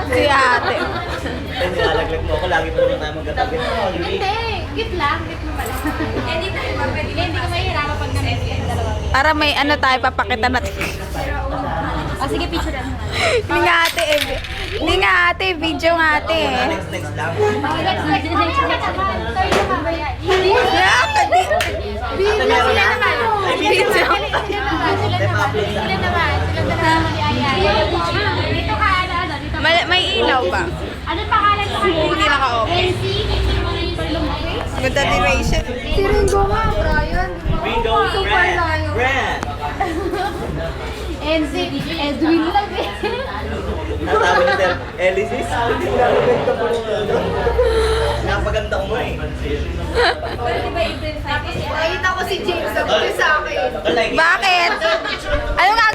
Si ate. Ay, nilalaglag mo ako. Lagi mo naman tayo magkatabi. Hindi, gift lang, gift mo pala. Anytime, pwede hindi ko mahihirapan pag na-miss yung dalawang gift. Para may ano tayo, papakita natin. Sige, picture lang. Hindi nga ate, hindi nga ate, video nga ate. Next lang. Next. Mamaya ka naman. Tayo na mamaya. Ate, meron Sila na. naman. Ay, Video. Sila naman. Silang dalawa ni Aya. Dito ka, ano, dito. May ilaw ba? Anong pangalan mo? Hindi naka-open. NC? Good duration. Si Ringo nga, Brian. Ringo, Brand. NC, Edwin lang eh. Natawa niya sir. Elysis. Napaganda ko mo eh. Nakita ko si James, sabi sa akin. Bakit? Ano nga